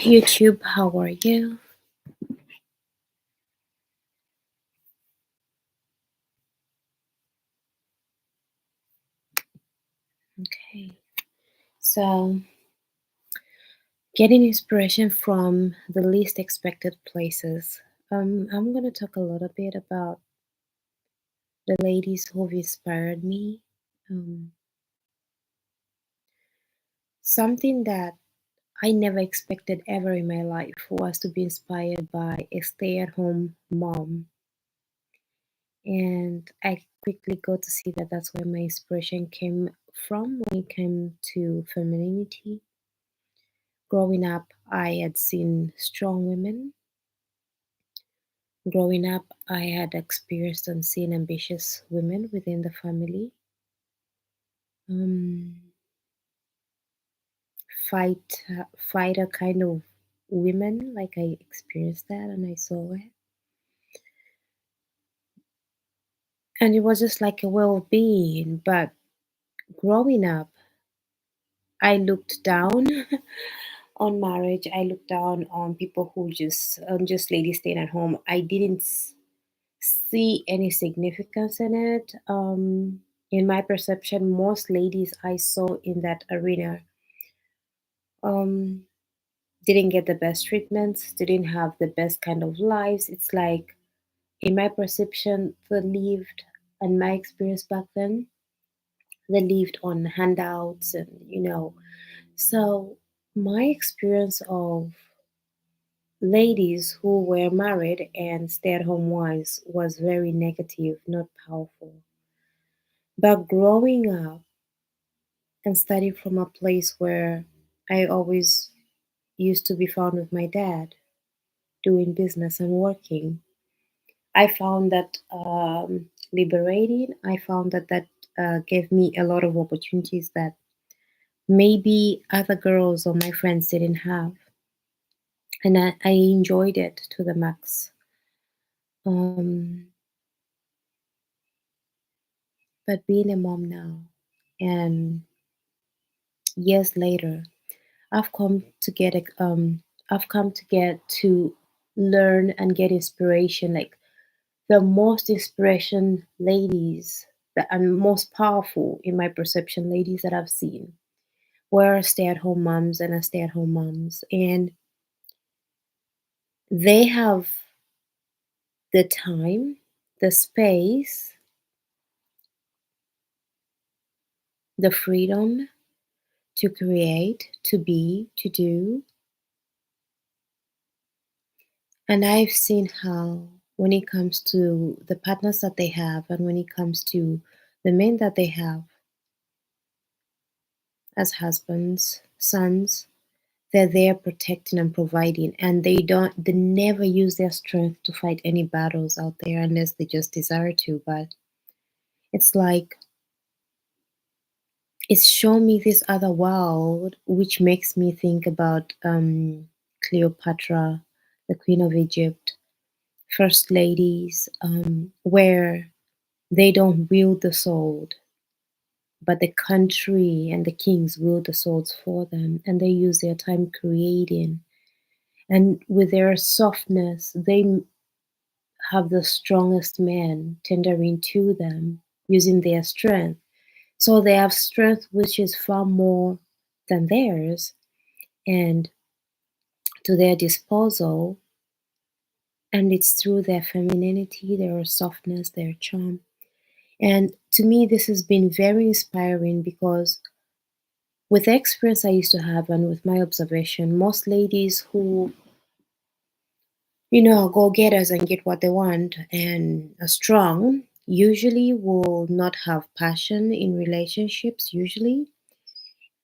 YouTube, how are you? Okay, so getting inspiration from the least expected places. I'm gonna talk a little bit about the ladies who've inspired me. Um, Something that I never expected ever in my life was to be inspired by a stay-at-home mom, and I quickly got to see that that's where my inspiration came from when it came to femininity. Growing up, I had seen strong women. Growing up, I had experienced and seen ambitious women within the family. Um, fighter kind of women, like I experienced that and I saw it. And it was just like a well-being. But growing up, I looked down on marriage. I looked down on people who just ladies staying at home. I didn't see any significance in it. In my perception, most ladies I saw in that arena um, didn't get the best treatments, didn't have the best kind of lives. It's like, in my perception, they lived, and my experience back then, they lived on handouts and. So, my experience of ladies who were married and stay at home wives was very negative, not powerful. But growing up and studying from a place where I always used to be found with my dad doing business and working, I found that liberating. I found that gave me a lot of opportunities that maybe other girls or my friends didn't have. And I enjoyed it to the max. Um, but being a mom now, and years later, I've come to get I've come to get to learn and get inspiration. Like the most inspiration ladies that and most powerful in my perception ladies that I've seen were stay-at-home moms and stay-at-home moms, and they have the time, the space, the freedom to create, to be, to do. And I've seen how, when it comes to the partners that they have, and when it comes to the men that they have as husbands, sons, they're there protecting and providing, and they never use their strength to fight any battles out there unless they just desire to. But it's like it's shown me this other world, which makes me think about Cleopatra, the Queen of Egypt, first ladies, where they don't wield the sword, but the country and the kings wield the swords for them, and they use their time creating. And with their softness, they have the strongest men tendering to them, using their strength. So they have strength which is far more than theirs, and to their disposal. And it's through their femininity, their softness, their charm. And to me, this has been very inspiring because with the experience I used to have and with my observation, most ladies who, are go getters and get what they want and are strong, usually will not have passion in relationships, usually.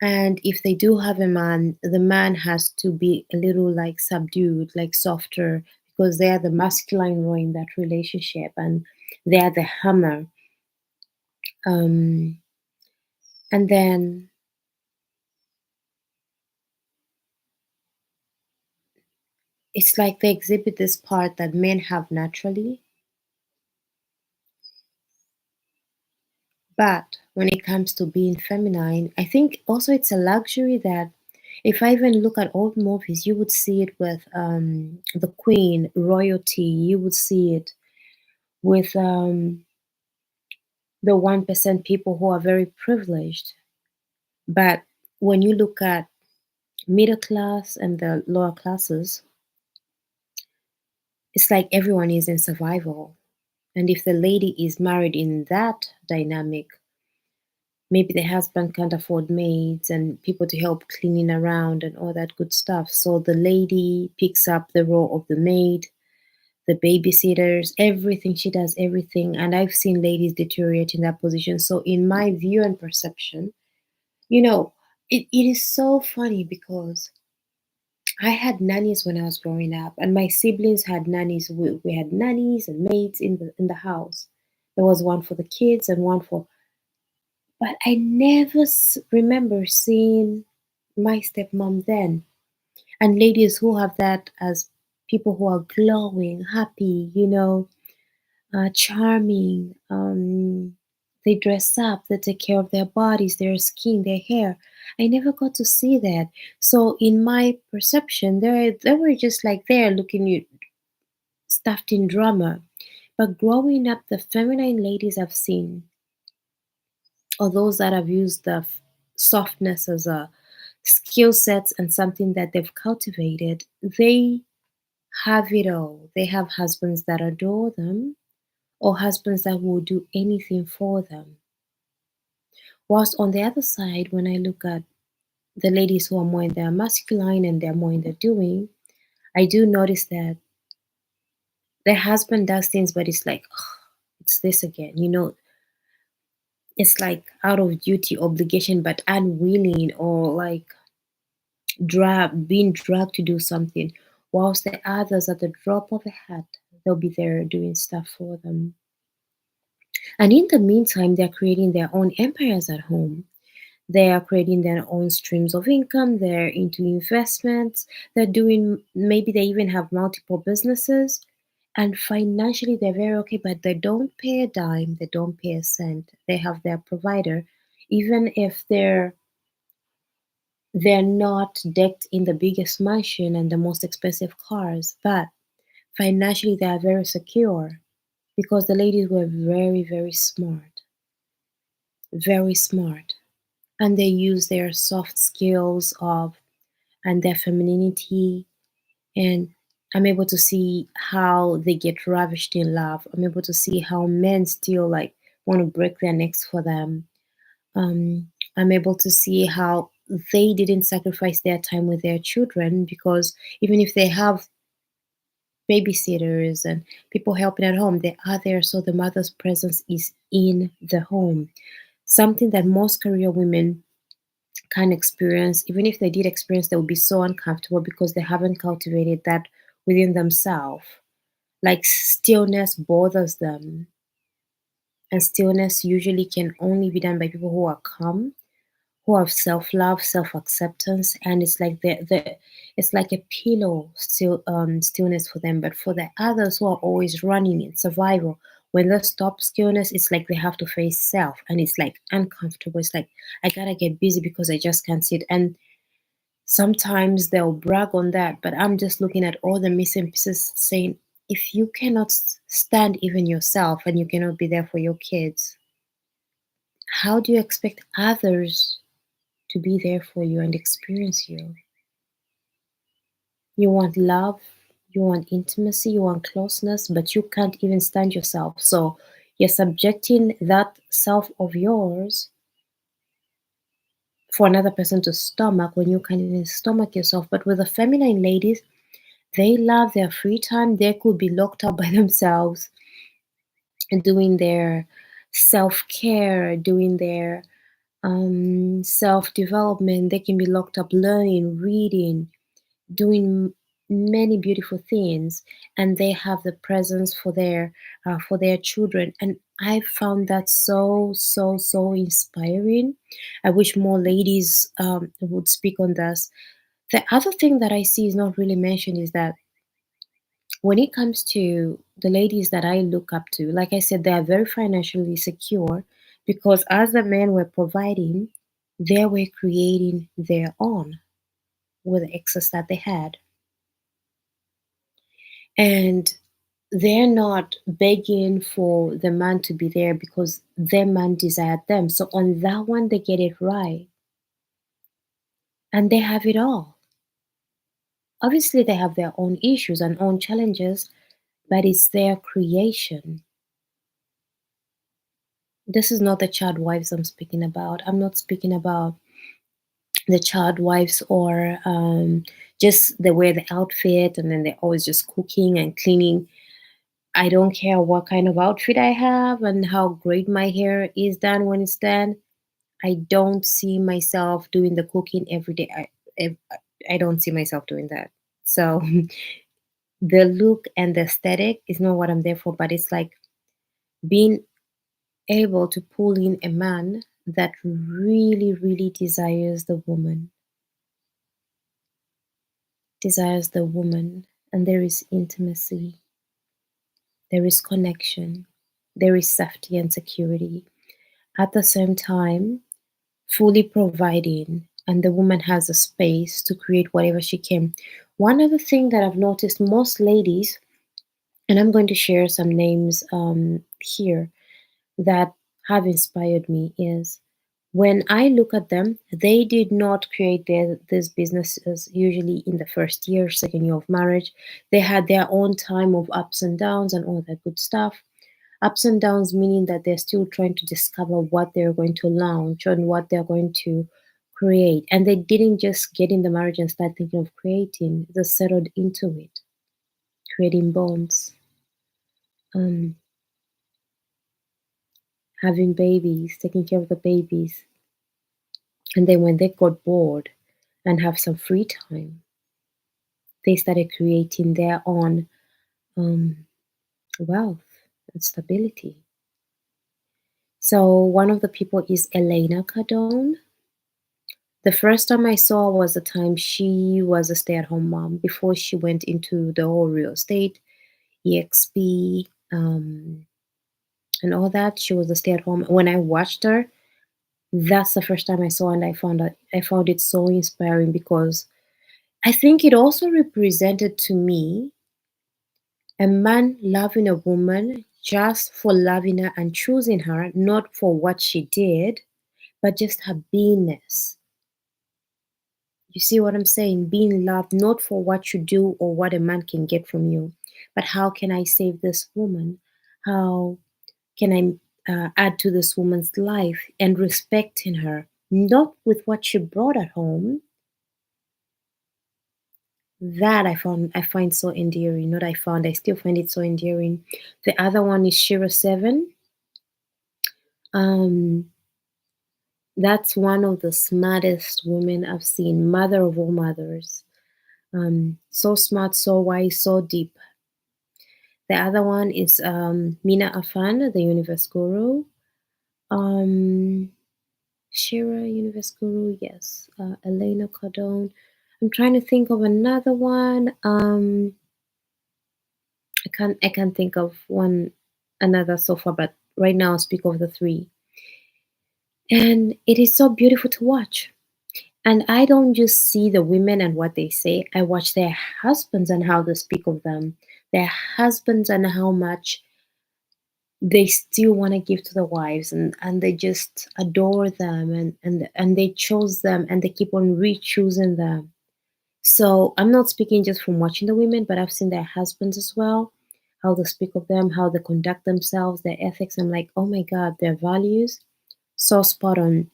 And if they do have a man, the man has to be a little like subdued, like softer, because they are the masculine role in that relationship and they are the hammer. Um, and then it's like they exhibit this part that men have naturally. But when it comes to being feminine, I think also it's a luxury that If I even look at old movies, you would see it with the Queen, royalty. You would see it with the 1% people who are very privileged. But when you look at middle class and the lower classes, it's like everyone is in survival. And if the lady is married in that dynamic, maybe the husband can't afford maids and people to help cleaning around and all that good stuff. So the lady picks up the role of the maid, the babysitters, everything. She does everything. And I've seen ladies deteriorate in that position. So, in my view and perception, you know, it is so funny because I had nannies when I was growing up, and my siblings had nannies. We had nannies and maids in the house. There was one for the kids and one for, but I never remember seeing my stepmom then. And ladies who have that as people who are glowing, happy, charming. They dress up, they take care of their bodies, their skin, their hair. I never got to see that. So in my perception, they were just like there looking stuffed in drama. But growing up, the feminine ladies I've seen, or those that have used the softness as a skill set and something that they've cultivated, they have it all. They have husbands that adore them, or husbands that will do anything for them. Whilst on the other side, when I look at the ladies who are more in their masculine and they're more in their doing, I do notice that their husband does things, but it's like, "Ugh, it's this again. It's like out of duty, obligation, but unwilling, or like being dragged to do something. Whilst the others, at the drop of a hat, they'll be there doing stuff for them. And in the meantime, they're creating their own empires at home. They are creating their own streams of income. They're into investments. They're doing, maybe they even have multiple businesses. And financially, they're very okay, but they don't pay a dime. They don't pay a cent. They have their provider. Even if they're not decked in the biggest mansion and the most expensive cars, but financially, they are very secure because the ladies were very, very smart. Very smart. And they use their soft skills of and their femininity, and I'm able to see how they get ravished in love. I'm able to see how men still like want to break their necks for them. I'm able to see how they didn't sacrifice their time with their children, because even if they have babysitters and people helping at home, they are there, so the mother's presence is in the home, something that most career women can experience. Even if they did experience, they will be so uncomfortable because they haven't cultivated that within themselves. Like stillness bothers them, and stillness usually can only be done by people who are calm, who have self-love, self-acceptance, and it's like it's like a pillow stillness for them. But for the others who are always running in survival, when they stop stillness, it's like they have to face self, and it's like uncomfortable. It's like I gotta get busy because I just can't sit. And sometimes they'll brag on that, but I'm just looking at all the missing pieces saying, if you cannot stand even yourself and you cannot be there for your kids, how do you expect others to be there for you and experience you? You want love, you want intimacy, you want closeness, but you can't even stand yourself. So you're subjecting that self of yours for another person to stomach when you can't even stomach yourself. But with the feminine ladies, they love their free time. They could be locked up by themselves and doing their self care, doing their self development. They can be locked up learning, reading, doing many beautiful things, and they have the presence for their children. And I found that so inspiring. I wish more ladies would speak on this. The other thing that I see is not really mentioned is that when it comes to the ladies that I look up to, like I said, they are very financially secure because as the men were providing, they were creating their own. with the excess that they had. And they're not begging for the man to be there because their man desired them. So on that one, they get it right. And they have it all. Obviously, they have their own issues and own challenges, but it's their creation. This is not the child wives I'm speaking about. I'm not speaking about the child wives or just they wear the outfit and then they're always just cooking and cleaning. I don't care what kind of outfit I have and how great my hair is done when it's done. I don't see myself doing the cooking every day. I, I don't see myself doing that. So the look and the aesthetic is not what I'm there for, but it's like being able to pull in a man that really, really desires the woman, and there is intimacy, there is connection, there is safety and security. At the same time, fully providing, and the woman has a space to create whatever she can. One other thing that I've noticed most ladies, and I'm going to share some names here that have inspired me, is when I look at them, they did not create these businesses usually in the first year, second year of marriage. They had their own time of ups and downs and all that good stuff. Ups and downs meaning that they're still trying to discover what they're going to launch and what they're going to create. And they didn't just get in the marriage and start thinking of creating, they settled into it, creating bonds, um, having babies, taking care of the babies. And then when they got bored and have some free time, they started creating their own um, wealth and stability. So one of the people is Elena Cardone. The first time I saw was the time she was a stay-at-home mom before she went into the whole real estate, EXP, and all that. She was a stay-at-home. When I watched her, that's the first time I saw, and I found it so inspiring because I think it also represented to me a man loving a woman just for loving her and choosing her, not for what she did, but just her beingness. You see what I'm saying? Being loved not for what you do or what a man can get from you, but how can I save this woman? How can I add to this woman's life and respecting her, not with what she brought at home? That I find so endearing. Not I still find it so endearing. The other one is Shira Seven. Um, that's one of the smartest women I've seen. Mother of all mothers. So smart, so wise, so deep. The other one is Mina Afan, the Universe Guru. Um, Shira, Universe Guru, yes. Elena Cardone. I'm trying to think of another one. I can't think of one another so far, but right now I'll speak of the three. And it is so beautiful to watch. And I don't just see the women and what they say, I watch their husbands and how they speak of them, their husbands and how much they still want to give to the wives and they just adore them and they chose them and they keep on re-choosing them. So I'm not speaking just from watching the women, but I've seen their husbands as well, how they speak of them, how they conduct themselves, their ethics. I'm like, oh my God, their values, so spot on.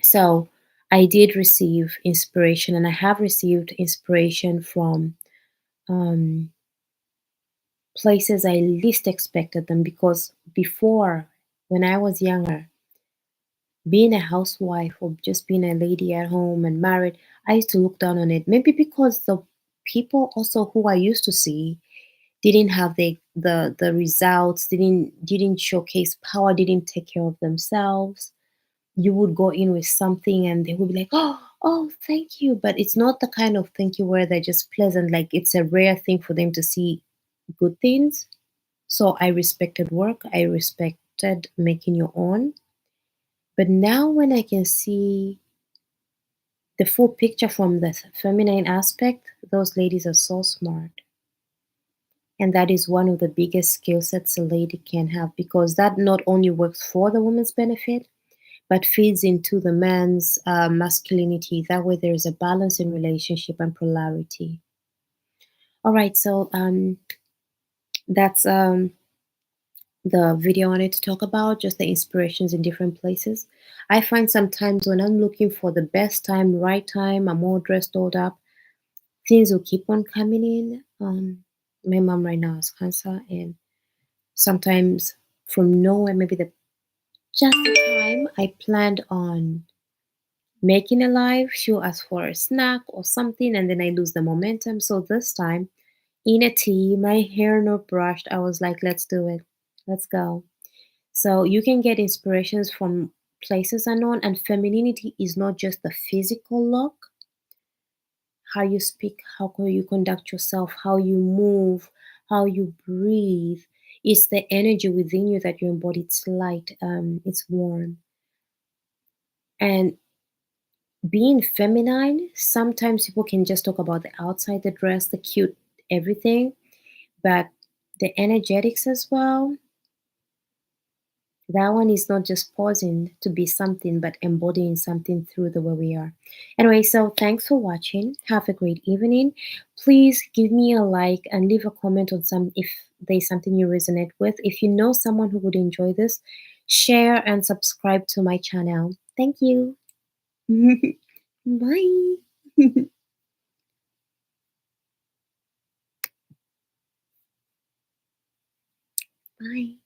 So I did receive inspiration, and I have received inspiration from um, places I least expected them because before, when I was younger, being a housewife or just being a lady at home and married, I used to look down on it. Maybe because the people also who I used to see didn't have the results, didn't showcase power, didn't take care of themselves. You would go in with something and they would be like, oh, thank you. But it's not the kind of thank you where they're just pleasant. Like it's a rare thing for them to see good things. So I respected work. I respected making your own. But now when I can see the full picture from the feminine aspect, those ladies are so smart. And that is one of the biggest skill sets a lady can have, because that not only works for the woman's benefit, but feeds into the man's masculinity. That way, there is a balance in relationship and polarity. All right, so that's the video I wanted to talk about, just the inspirations in different places. I find sometimes when I'm looking for the best time, right time, I'm all dressed, all up, things will keep on coming in. My mom right now has cancer, and sometimes from nowhere, maybe the just the time I planned on making a live, she'll ask for a snack or something, and then I lose the momentum. So this time, in a tea, my hair not brushed, I was like, let's do it. Let's go. So you can get inspirations from places unknown, and femininity is not just the physical look, how you speak, how you conduct yourself, how you move, how you breathe. It's the energy within you that you embody. It's light, it's warm. And being feminine, sometimes people can just talk about the outside, the dress, the cute, everything, but the energetics as well, that one is not just pausing to be something, but embodying something through the way we are. Anyway, so thanks for watching. Have a great evening. Please give me a like and leave a comment on some if there's something you resonate with. If you know someone who would enjoy this, share and subscribe to my channel. Thank you. Bye. Bye.